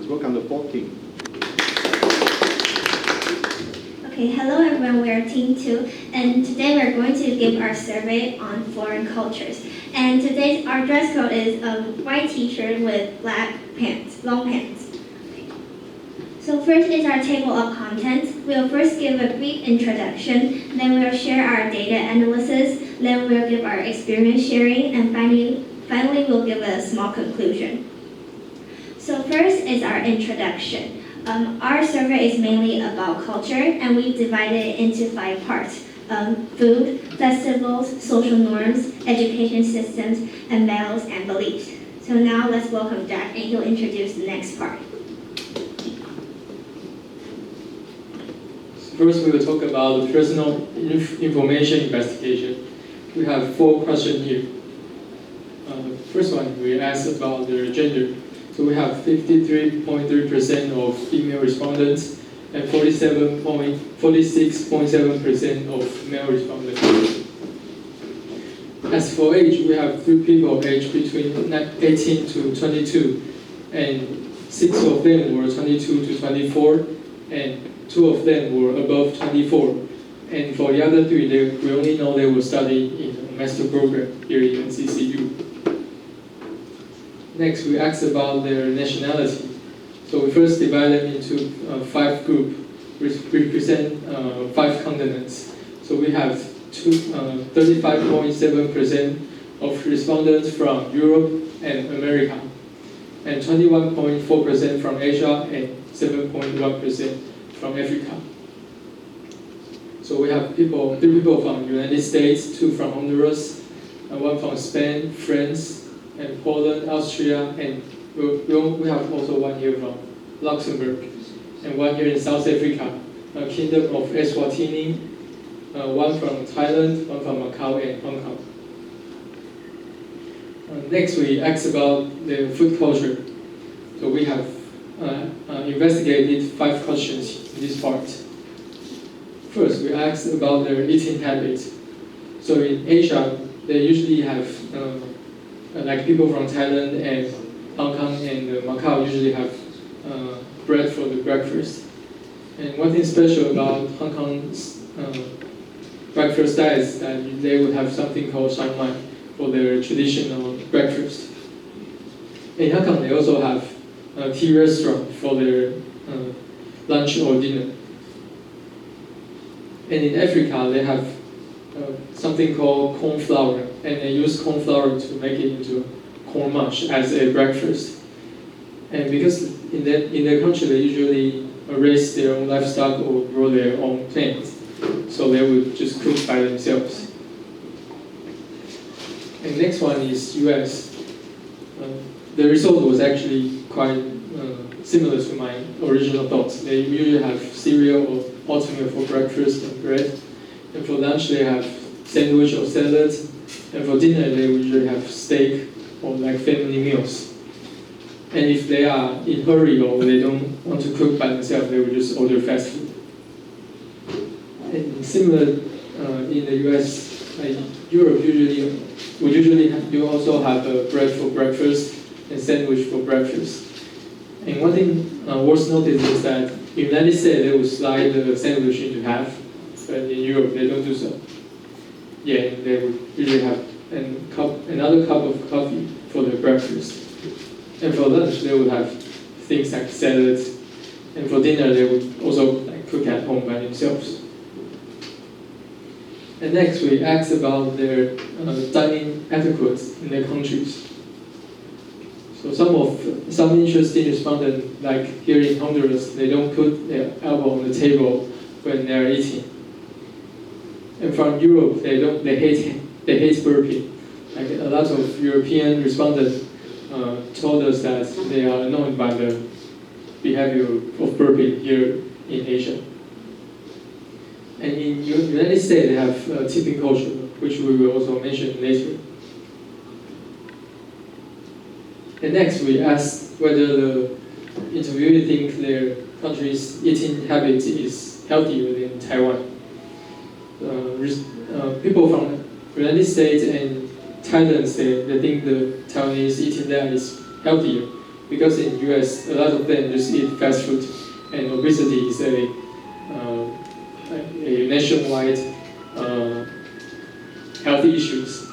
welcome the full team. Okay, hello everyone, we are Team 2, and today we're going to give our survey on foreign cultures. And today our dress code is a white t-shirt with black pants, long pants. So first is our table of contents. We'll first give a brief introduction, then we'll share our data analysis, then we'll give our experience sharing, and finally we'll give a small conclusion. So first is our introduction. Our survey is mainly about culture, and we've divided it into 5 parts: food, festivals, social norms, education systems, and values and beliefs. So now let's welcome Jack, and he'll introduce the next part. First, we will talk about the personal information investigation. We have 4 questions here. First one, we asked about their gender. So we have 53.3% of female respondents and 46.7% of male respondents. As for age, we have 3 people aged between 18 to 22, and 6 of them were 22 to 24, and 2 of them were above 24. And for the other 3, we only know they were studying in a master program here in NCCU. Next, we asked about their nationality. So we first divide them into 5 groups, which represent 5 continents. So we have 35.7% of respondents from Europe and America, and 21.4% from Asia, and 7.1% from Africa. So we have 3 people from the United States, 2 from Honduras, 1 from Spain, France, and Poland, Austria, and we have also 1 here from Luxembourg, and 1 here in South Africa, Kingdom of Eswatini, 1 from Thailand, 1 from Macau, and Hong Kong. Next, we asked about the food culture. So we have investigated 5 questions in this part. First, we asked about their eating habits. So in Asia, they usually have like people from Thailand and Hong Kong and Macau usually have bread for the breakfast. And one thing special about Hong Kong's breakfast diet is that they would have something called Shang Mai for their traditional breakfast. In Hong Kong, they also have a tea restaurant for their lunch or dinner. And in Africa, they have something called corn flour, and they use corn flour to make it into corn mush as a breakfast. And because in their country they usually raise their own livestock or grow their own plants, so they would just cook by themselves. And next one is US. The result was actually quite similar to my original thoughts. They usually have cereal or oatmeal for breakfast and bread, and for lunch they have sandwich or salad, and for dinner they usually have steak or like family meals. And if they are in a hurry or they don't want to cook by themselves, they will just order fast food. And similar in the US, Europe you also have bread for breakfast and sandwich for breakfast. And one thing worth noticing is that in the United States they will slide the sandwich into half, but in Europe they don't do so. Yeah, they would usually have another cup of coffee for their breakfast. And for lunch, they would have things like salads. And for dinner, they would also cook at home by themselves. And next, we asked about their dining etiquette in their countries. So some interesting respondents, like here in Honduras, they don't put their elbow on the table when they are eating. And from Europe, they hate burping. Like a lot of European respondents told us that they are annoyed by the behavior of burping here in Asia. And in the United States, they have tipping culture, which we will also mention later. And next, we asked whether the interviewee thinks their country's eating habit is healthier than Taiwan. People from the United States and Thailand say they think the Taiwanese eating diet is healthier, because in US a lot of them just eat fast food, and obesity is a nationwide healthy issues.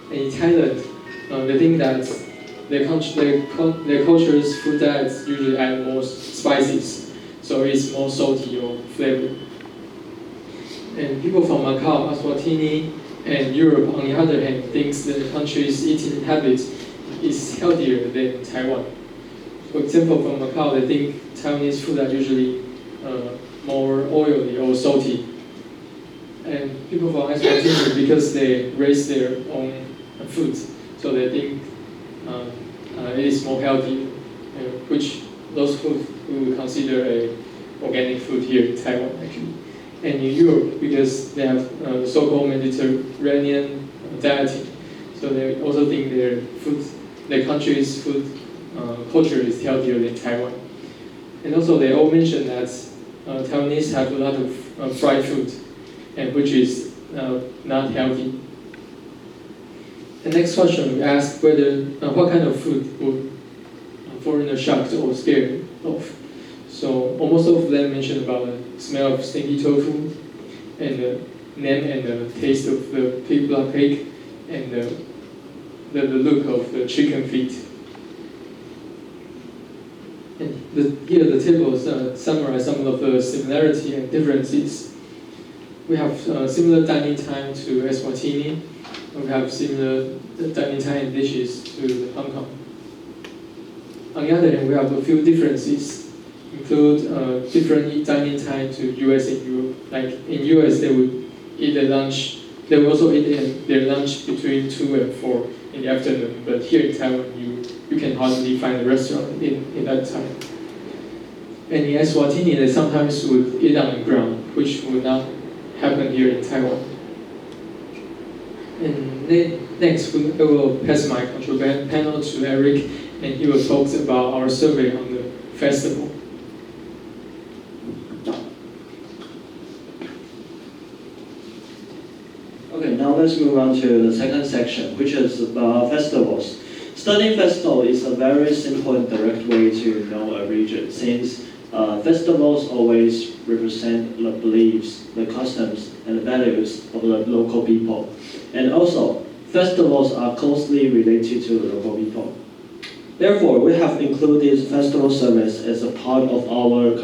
And in Thailand, they think that their culture's food diets usually add more spices, so it's more salty or flavor. And people from Macau, Eswatini, and Europe, on the other hand, thinks the country's eating habit is healthier than Taiwan. For example, from Macau, they think Taiwanese food are usually more oily or salty. And people from Eswatini, because they raise their own food, so they think it is more healthy, which those food we would consider a organic food here in Taiwan, actually. And in Europe, because they have so-called Mediterranean dieting, so they also think their country's food culture is healthier than Taiwan. And also they all mention that Taiwanese have a lot of fried food, and which is not healthy. The next question we ask whether what kind of food would foreigners shocked or scared of. So almost all of them mentioned about the smell of stinky tofu, and the name and the taste of the pig blood cake, and the look of the chicken feet. And here the tables summarize some of the similarity and differences. We have similar dining time to Eswatini. We have similar dining time dishes to Hong Kong. On the other hand, we have a few differences. Include different dining time to US and Europe. Like in US, they would eat their lunch. They would also eat their lunch between 2 and 4 in the afternoon. But here in Taiwan, you can hardly find a restaurant in that time. And in Eswatini, they sometimes would eat on the ground, which would not happen here in Taiwan. And next, I will pass my control panel to Eric, and he will talk about our survey on the festival. Okay, now let's move on to the second section, which is about festivals. Studying festival is a very simple and direct way to know a region, since festivals always represent the beliefs, the customs, and the values of the local people. And also, festivals are closely related to the local people. Therefore, we have included festival surveys as a part of our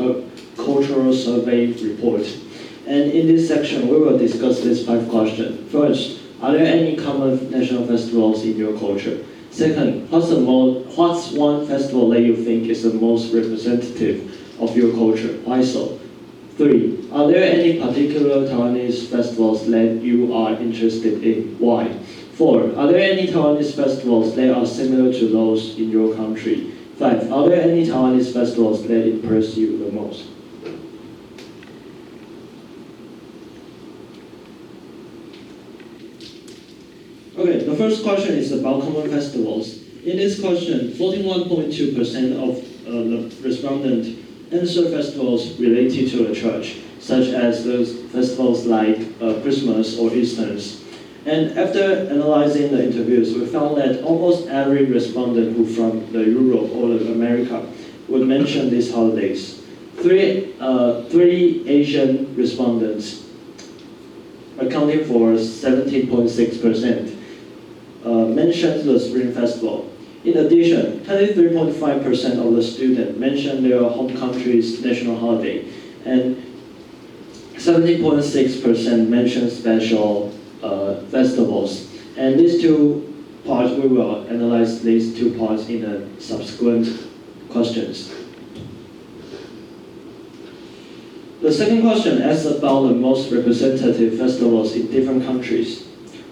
cultural survey report. And in this section, we will discuss these 5 questions. First, are there any common national festivals in your culture? Second, what's one festival that you think is the most representative of your culture? Why so? 3, are there any particular Taiwanese festivals that you are interested in? Why? 4, are there any Taiwanese festivals that are similar to those in your country? 5, are there any Taiwanese festivals that impress you the most? Okay, the first question is about common festivals. In this question, 41.2% of the respondents answer festivals related to a church, such as those festivals like Christmas or Easter. And after analyzing the interviews, we found that almost every respondent who from the Europe or America would mention these holidays. Three Asian respondents, accounting for 17.6%, mentioned the Spring Festival. In addition, 23.5% of the students mentioned their home country's national holiday, and 17.6% mentioned special festivals. And these 2 parts, we will analyze these 2 parts in the subsequent questions. The second question asks about the most representative festivals in different countries.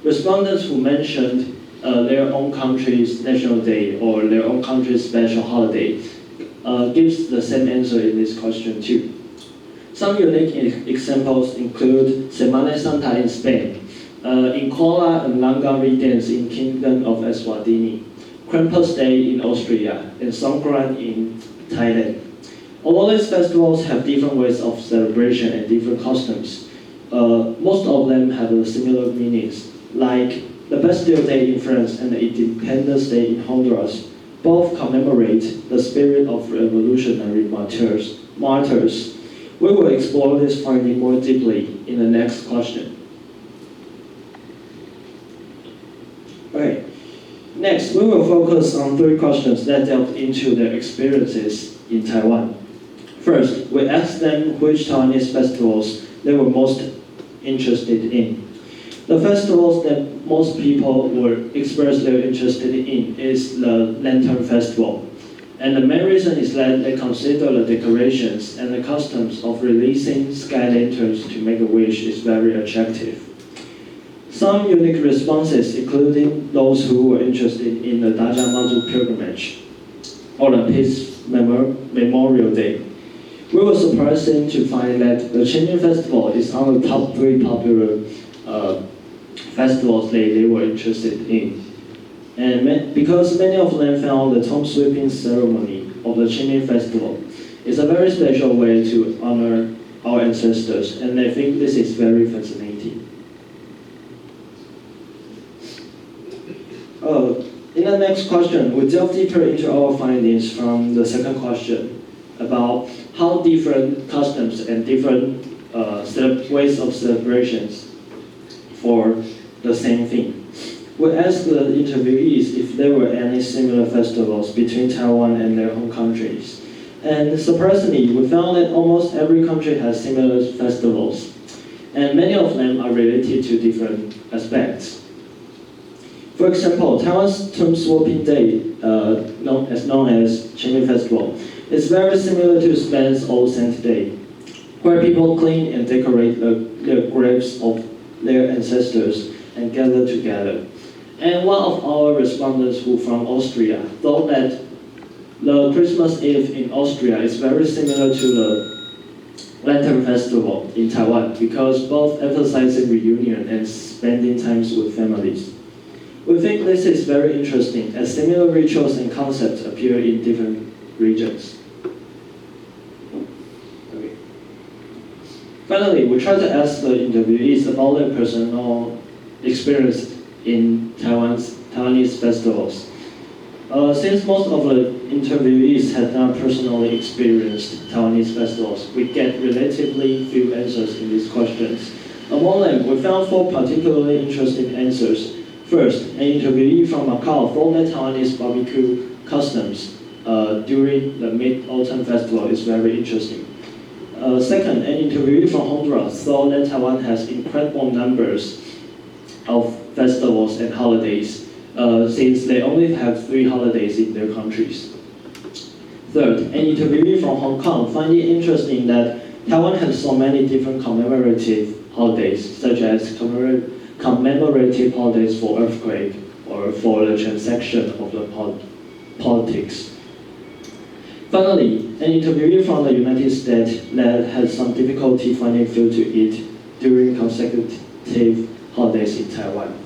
Respondents who mentioned their own country's national day or their own country's special holiday gives the same answer in this question too. Some unique examples include Semana Santa in Spain, Incola and Langkawi dance in Kingdom of Eswatini, Krampus Day in Austria, and Songkran in Thailand. Although these festivals have different ways of celebration and different customs, most of them have similar meanings, like the Bastille Day in France and the Independence Day in Honduras Both commemorate the spirit of revolutionary martyrs. We will explore this finding more deeply in the next question. Okay. Next, we will focus on 3 questions that delve into their experiences in Taiwan. First, we asked them which Taiwanese festivals they were most interested in. The festivals that most people would express their interest in is the Lantern Festival. And the main reason is that they consider the decorations and the customs of releasing sky lanterns to make a wish is very attractive. Some unique responses, including those who were interested in the Dajia pilgrimage or the Peace Memorial Day. We were surprised to find that the Qingming Festival is on the top 3 popular festivals they were interested in. And because many of them found the tomb sweeping ceremony of the Qingming Festival is a very special way to honor our ancestors, and I think this is very fascinating. In the next question, we delve deeper into our findings from the second question about how different customs and different ways of celebrations for the same thing. We asked the interviewees if there were any similar festivals between Taiwan and their home countries. And surprisingly, we found that almost every country has similar festivals, and many of them are related to different aspects. For example, Taiwan's Tomb Sweeping Day, known as Qingming Festival, is very similar to Spain's All Saints Day, where people clean and decorate the graves of their ancestors and gather together. And one of our respondents who from Austria thought that the Christmas Eve in Austria is very similar to the Lantern Festival in Taiwan because both emphasizing reunion and spending times with families. We think this is very interesting as similar rituals and concepts appear in different regions. Okay. Finally, we try to ask the interviewees about their personal experience in Taiwanese festivals. Since most of the interviewees had not personally experienced Taiwanese festivals, we get relatively few answers in these questions. Among them, we found 4 particularly interesting answers. First, an interviewee from Macau thought that Taiwanese barbecue customs during the Mid-Autumn Festival is very interesting. Second, an interviewee from Honduras thought that Taiwan has incredible numbers of festivals and holidays since they only have 3 holidays in their countries. Third, an interviewee from Hong Kong found it interesting that Taiwan has so many different commemorative holidays, such as commemorative holidays for earthquake or for the transaction of the politics. Finally, an interviewee from the United States that had some difficulty finding food to eat during consecutive holidays in Taiwan.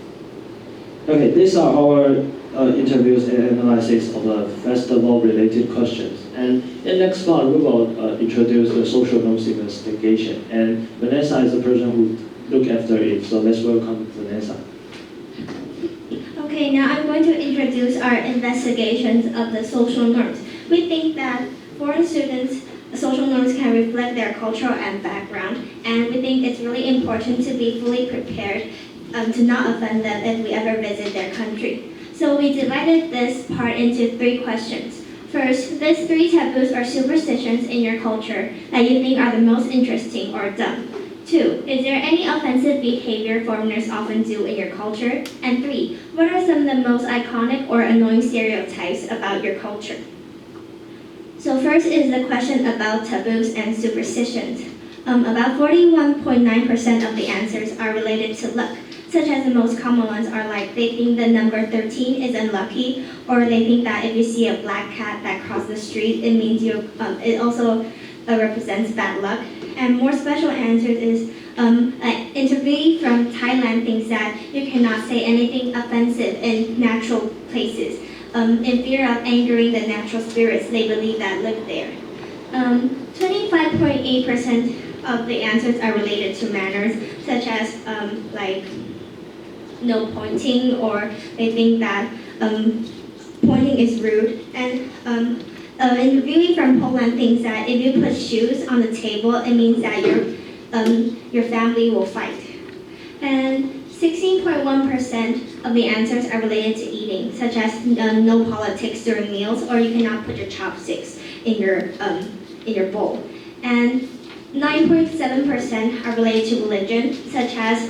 Okay, these are our interviews and analysis of the festival-related questions. And in the next part, we will introduce the social norms investigation. And Vanessa is the person who look after it. So let's welcome Vanessa. Okay, now I'm going to introduce our investigations of the social norms. We think that foreign students' social norms can reflect their culture and background, and we think it's really important to be fully prepared to not offend them if we ever visit their country. So we divided this part into 3 questions. First, these 3 taboos or superstitions in your culture that you think are the most interesting or dumb. 2, is there any offensive behavior foreigners often do in your culture? And 3, what are some of the most iconic or annoying stereotypes about your culture? So first is the question about taboos and superstitions. About 41.9% of the answers are related to luck, such as the most common ones are like they think the number 13 is unlucky, or they think that if you see a black cat that crosses the street, it means it also represents bad luck. And more special answers is an interviewee from Thailand thinks that you cannot say anything offensive in natural places. In fear of angering the natural spirits they believe that live there. 25.8% of the answers are related to manners, such as like no pointing, or they think that pointing burping is rude. And interviewee from Poland thinks that if you put shoes on the table, it means that your family will fight. And 16.1% of the answers are related to eating, such as no politics during meals, or you cannot put your chopsticks in your bowl. And 9.7% are related to religion, such as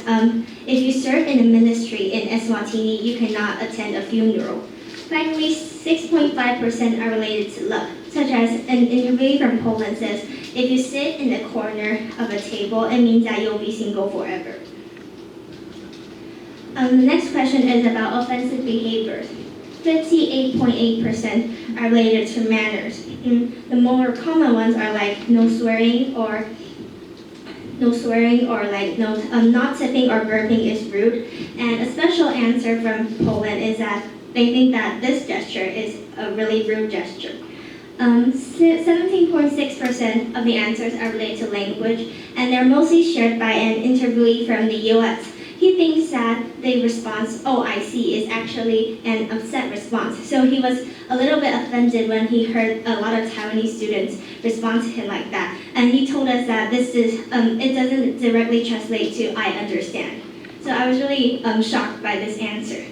if you serve in a ministry in Eswatini, you cannot attend a funeral. Finally, 6.5% are related to love, such as an interview from Poland says, if you sit in the corner of a table, it means that you'll be single forever. The next question is about offensive behaviors. 58.8% are related to manners. The more common ones are like no swearing or like not tipping or burping is rude. And a special answer from Poland is that they think that this gesture is a really rude gesture. 17.6% of the answers are related to language, and they're mostly shared by an interviewee from the US. He thinks that the response, "Oh, I see," is actually an upset response. So he was a little bit offended when he heard a lot of Taiwanese students respond to him like that. And he told us that it doesn't directly translate to "I understand." So I was really shocked by this answer.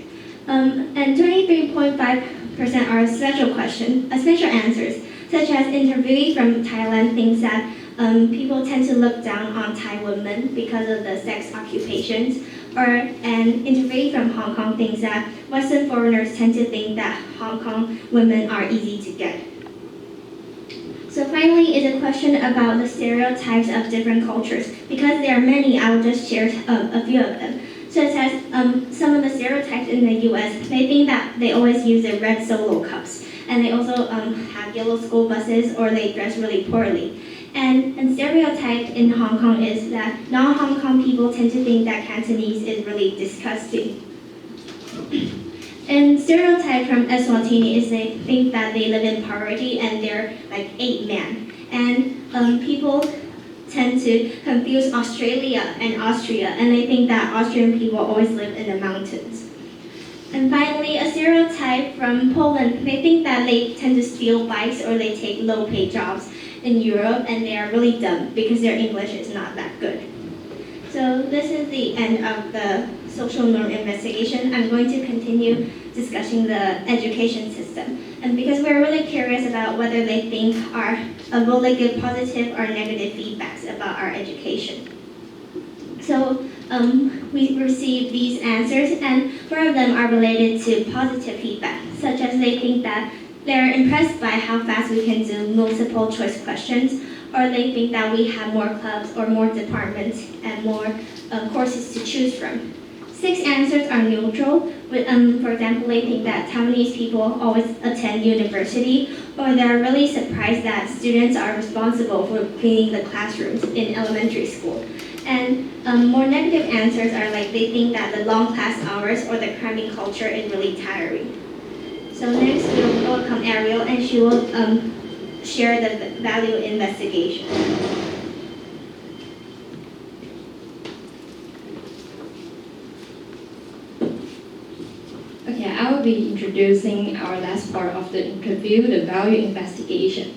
And 23.5% are special answers, such as interviewee from Thailand thinks that people tend to look down on Thai women because of the sex occupations, or an interviewee from Hong Kong thinks that Western foreigners tend to think that Hong Kong women are easy to get. So finally is a question about the stereotypes of different cultures. Because there are many, I will just share a few of them. Such as some of the stereotypes in the US, they think that they always use the red Solo cups, and they also have yellow school buses, or they dress really poorly. And stereotype in Hong Kong is that non-Hong Kong people tend to think that Cantonese is really disgusting. And stereotype from Eswatini is they think that they live in poverty and they're like 8 men. And people tend to confuse Australia and Austria, and they think that Austrian people always live in the mountains. And finally, a stereotype from Poland, they think that they tend to steal bikes or they take low-paid jobs in Europe, and they are really dumb because their English is not that good. So this is the end of the social norm investigation. I'm going to continue discussing the education system. And because we're really curious about whether they think will they give positive or negative feedbacks about our education. So we received these answers, and 4 of them are related to positive feedback, such as they think that they're impressed by how fast we can do multiple choice questions, or they think that we have more clubs or more departments and more courses to choose from. 6 answers are neutral. For example, they think that Taiwanese people always attend university, or they're really surprised that students are responsible for cleaning the classrooms in elementary school. And more negative answers are like they think that the long class hours or the cramming culture is really tiring. So next we'll welcome Ariel, and she will share the value investigation. Okay, I will be introducing our last part of the interview, the value investigation.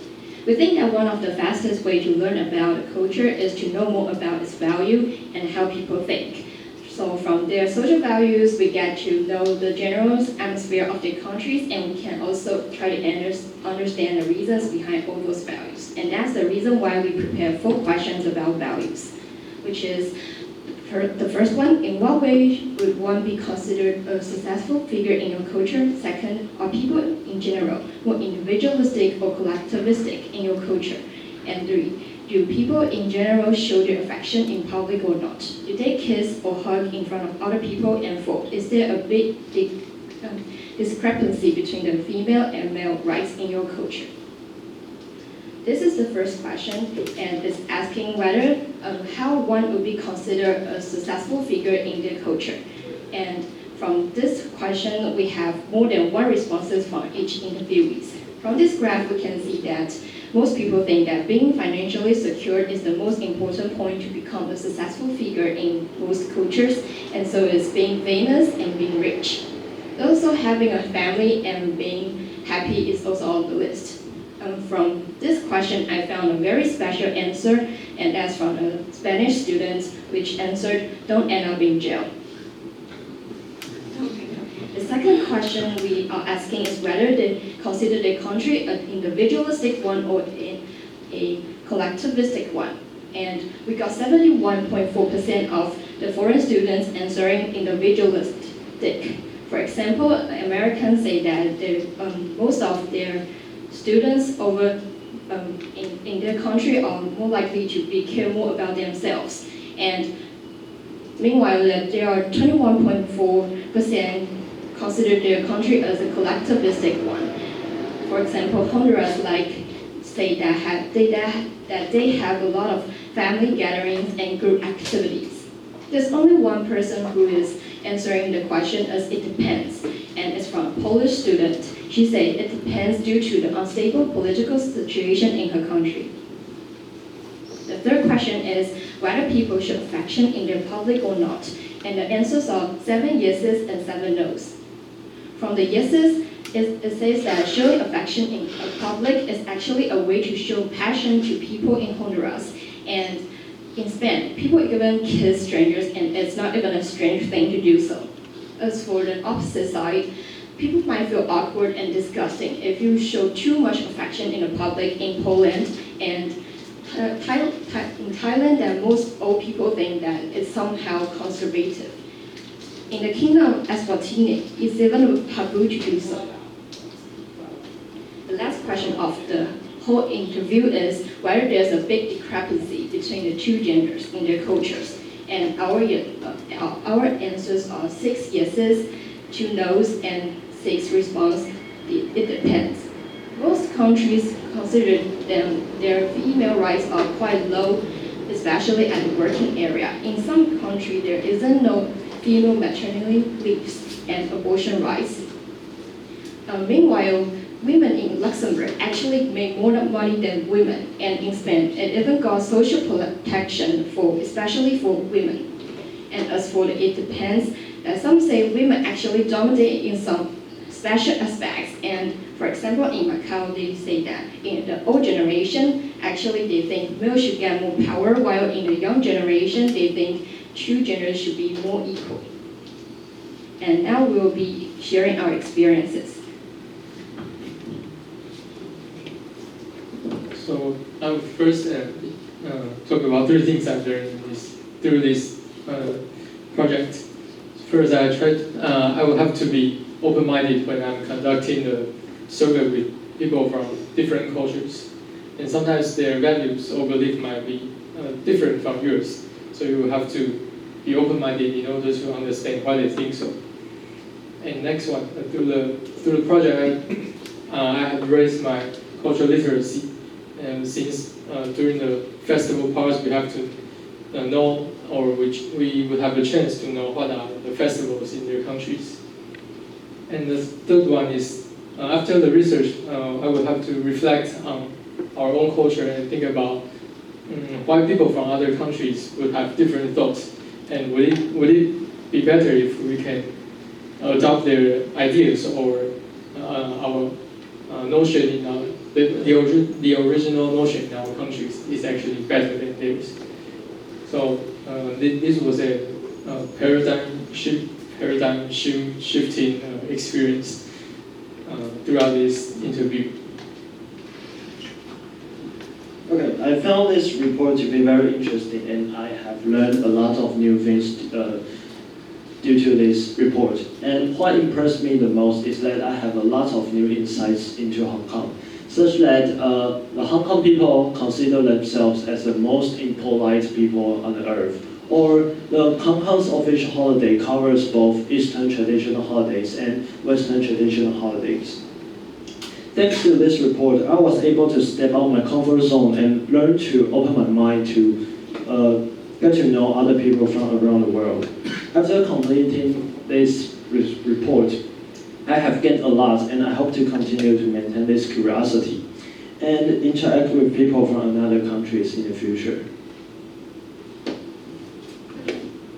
We think that one of the fastest ways to learn about a culture is to know more about its value and how people think. So from their social values, we get to know the general atmosphere of their countries, and we can also try to understand the reasons behind all those values. And that's the reason why we prepare 4 questions about values, which is the first one, in what way would one be considered a successful figure in your culture? Second, are people in general more individualistic or collectivistic in your culture? And 3, do people in general show their affection in public or not? Do they kiss or hug in front of other people? And 4, is there a big discrepancy between the female and male rights in your culture? This is the first question, and it's asking whether how one would be considered a successful figure in their culture. And from this question, we have more than 1 responses from each interviewee. From this graph, we can see that most people think that being financially secure is the most important point to become a successful figure in most cultures, and so is being famous and being rich. Also, having a family and happy is also on the list. From this question, I found a very special answer, and that's from a Spanish student, which answered, don't end up in jail. The second question we are asking is whether they consider the country an individualistic one or a collectivistic one. And we got 71.4% of the foreign students answering individualistic. For example, Americans say that most of their students in their country are more likely to care more about themselves. And meanwhile, that there are 21.4% consider their country as a collectivistic one. For example, Honduras say that they have a lot of family gatherings and group activities. There's only one person who is answering the question as it depends, and it's from a Polish student. She said it depends due to the unstable political situation in her country. The third question is whether people show affection in their public or not, and the answers are 7 yeses and 7 nos. From the yeses, it says that showing affection in public is actually a way to show passion to people in Honduras. And in Spain, people even kiss strangers, and it's not even a strange thing to do so. As for the opposite side, people might feel awkward and disgusting if you show too much affection in the public in Poland, and in Thailand, that most old people think that it's somehow conservative. In the Kingdom of Eswatini, it's even taboo to do so. The last question of the whole interview is whether there's a big discrepancy between the two genders in their cultures. And our answers are 6 yeses, 2 nos, and 6 response. It depends. Most countries consider their female rights are quite low, especially at the working area. In some countries, there isn't no female maternity leaves and abortion rights. Meanwhile, women in Luxembourg actually make more money than women, and in Spain, it even got social protection especially for women. And as for it depends, some say women actually dominate in some special aspects. And for example, in Macau, they say that in the old generation, actually they think males should get more power, while in the young generation, they think 2 genders should be more equal. And now we will be sharing our experiences. So I will first talk about 3 things I've learned through this project. First, I will have to be open-minded when I'm conducting the survey with people from different cultures. And sometimes their values or beliefs might be different from yours. So you will have to be open-minded in order to understand why they think so. And next one, through the project, I have raised my cultural literacy. And since during the festival parts, we have to know, or we would have a chance to know what are the festivals in their countries. And the third one is, after the research, I would have to reflect on our own culture and think about why people from other countries would have different thoughts, and would it be better if we can adopt their ideas or our notion in our, the original notion in our countries is actually better than theirs. So this was a paradigm shifting experience throughout this interview. Okay, I found this report to be very interesting, and I have learned a lot of new things due to this report. And what impressed me the most is that I have a lot of new insights into Hong Kong, such that the Hong Kong people consider themselves as the most impolite people on the earth. Or the Hong Kong's official holiday covers both Eastern traditional holidays and Western traditional holidays. Thanks to this report, I was able to step out my comfort zone and learn to open my mind to get to know other people from around the world. After completing this report, I have gained a lot, and I hope to continue to maintain this curiosity and interact with people from other countries in the future.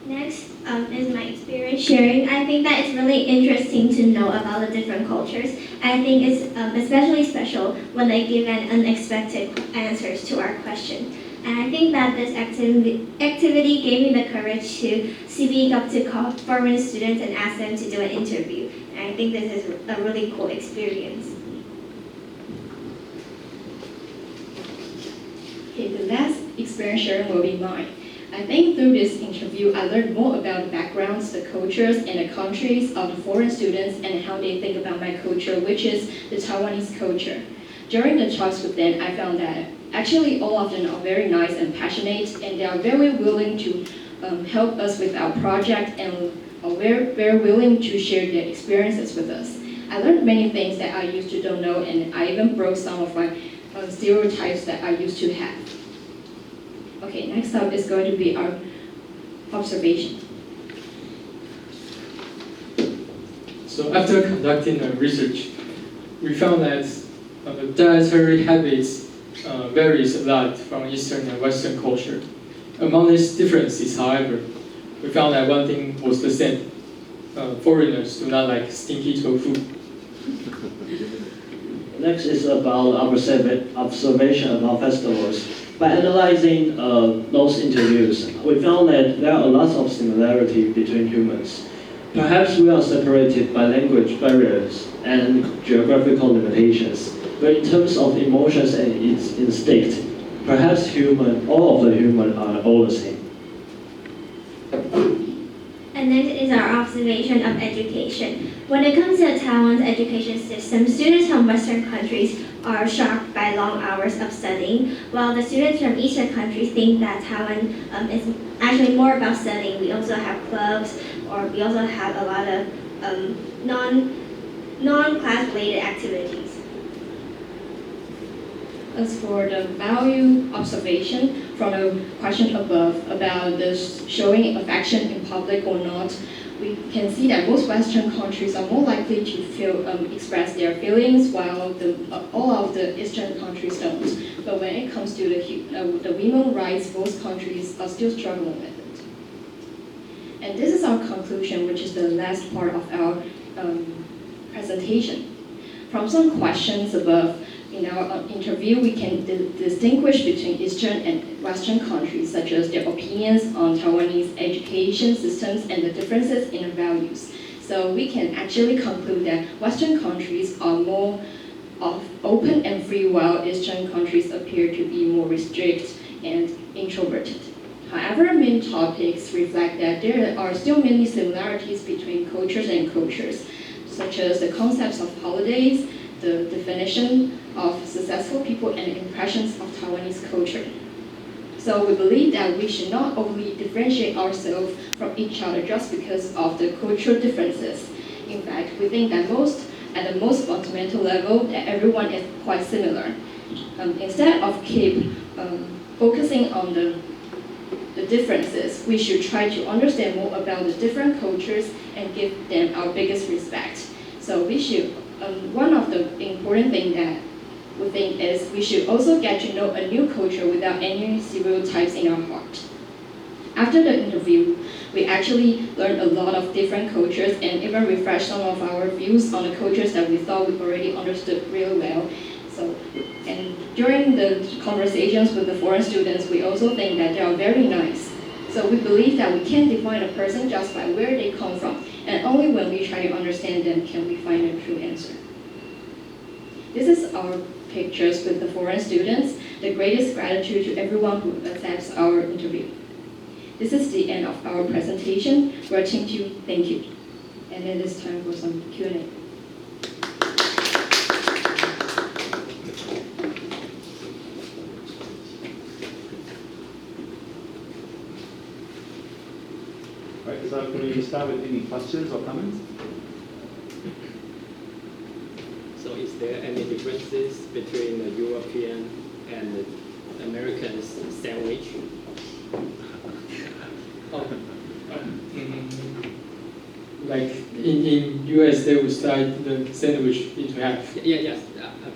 Next is my experience sharing. I think that it's really interesting to know about the different cultures. I think it's especially special when they give an unexpected answers to our question. And I think that this activity gave me the courage to speak up to foreign students and ask them to do an interview. And I think this is a really cool experience. Okay, the last experience sharing will be mine. I think through this interview, I learned more about the backgrounds, the cultures, and the countries of the foreign students and how they think about my culture, which is the Taiwanese culture. During the talks with them, I found that actually all of them are very nice and passionate, and they are very willing to help us with our project and are very willing to share their experiences with us. I learned many things that I used to don't know, and I even broke some of my stereotypes that I used to have. Okay, next up is going to be our observation. So after conducting research, we found that the dietary habits varies a lot from Eastern and Western culture. Among these differences, however, we found that one thing was the same. Foreigners do not like stinky tofu. Next is about observation about festivals. By analyzing those interviews, we found that there are lots of similarity between humans. Perhaps we are separated by language barriers and geographical limitations, but in terms of emotions and instinct, perhaps all of the human are all the same. And next is our observation of education. When it comes to Taiwan's education system, students from Western countries are shocked by long hours of studying, while the students from Eastern countries think that Taiwan is actually more about studying. We also have clubs, or we also have a lot of non-class related activities. As for the value observation from the question above about the showing affection in public or not, we can see that most Western countries are more likely to express their feelings, while all of the Eastern countries don't. But when it comes to the women's rights, most countries are still struggling with it. And this is our conclusion, which is the last part of our presentation. From some questions above, in our interview, we can distinguish between Eastern and Western countries, such as their opinions on Taiwanese education systems and the differences in values. So we can actually conclude that Western countries are more open and free, while Eastern countries appear to be more restricted and introverted. However, main topics reflect that there are still many similarities between cultures and cultures, such as the concepts of holidays, the definition of successful people, and impressions of Taiwanese culture. So we believe that we should not overly differentiate ourselves from each other just because of the cultural differences. In fact, we think that at the most fundamental level, that everyone is quite similar. Instead of keep focusing on the differences, we should try to understand more about the different cultures and give them our biggest respect. So we should, one of the important things that we think is we should also get to know a new culture without any stereotypes in our heart. After the interview, we actually learned a lot of different cultures and even refreshed some of our views on the cultures that we thought we already understood really well. So, and during the conversations with the foreign students, we also think that they are very nice. So we believe that we can't define a person just by where they come from, and only when we try to understand them can we find a true answer. This is our pictures with the foreign students. The greatest gratitude to everyone who accepts our interview. This is the end of our presentation. We're team 2, thank you. And it is time for some Q&A. Right, so can we start with any questions or comments? So is there any differences between the European and the American sandwich? Like in US, they would slice the sandwich into half. Yes,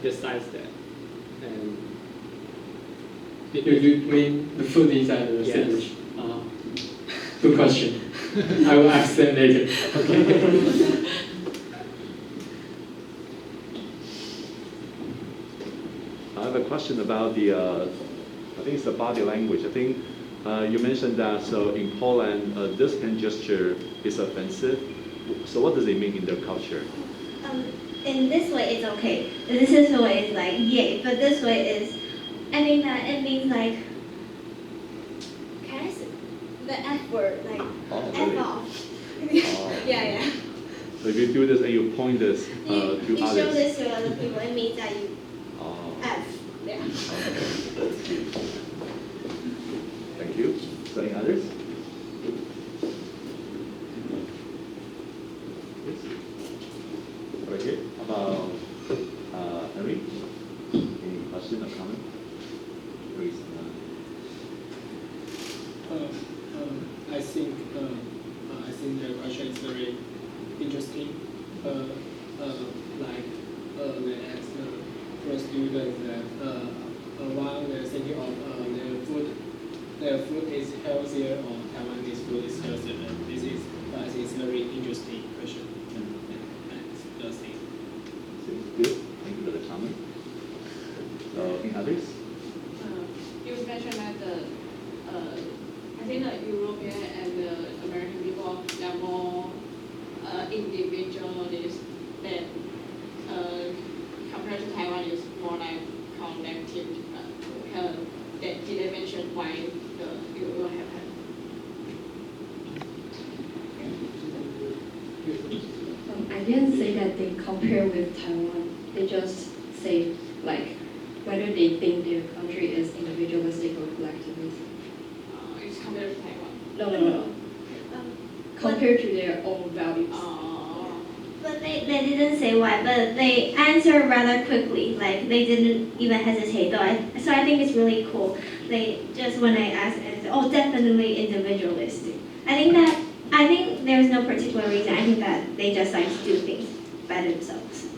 besides that. And You mean the food inside the Yes. sandwich? Good question. I will ask them later. I have a question about the, I think it's the body language. I think you mentioned that, so in Poland, this hand gesture is offensive. So what does it mean in their culture? In this way, it's okay. This is way is like yay, but this way is, I mean that it means like, can I say the F word, like Oh, F really? off. Oh. Yeah. So if you do this and you point this You to show others. this to other people, it means that you Oh, F. Yeah. okay. That's good. Thank you. So any others? Yes. Right here. How about Henry? Any question or comment? Please. I think the question is very interesting. Like they asked for students that while they're thinking of their food is healthier or Taiwanese food is healthier. This is, I think, it's a very interesting question. And that's the thing. Seems good. Thank you for the comment. So any others? You mentioned that I think the European and the American people are more individualist than compared to Taiwan is more like collective. Did they mention why it will happen? I didn't say that they compare with Taiwan. They just say like whether they think their country is individualistic or collectivist. It's compared to Taiwan. No. Compared to their own values. But they didn't say why, but they answered rather quickly. Like they didn't even hesitate. So I think it's really cool. They just when I asked, and oh, definitely individualistic. I think there's no particular reason. I think that they just like to do things by themselves.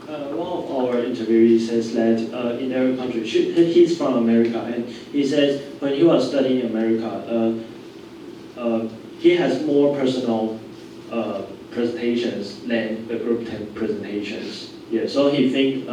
One of our interviewees says that in their country, he's from America, and he says when he was studying in America, he has more personal presentations than the group presentations. Yeah, so he think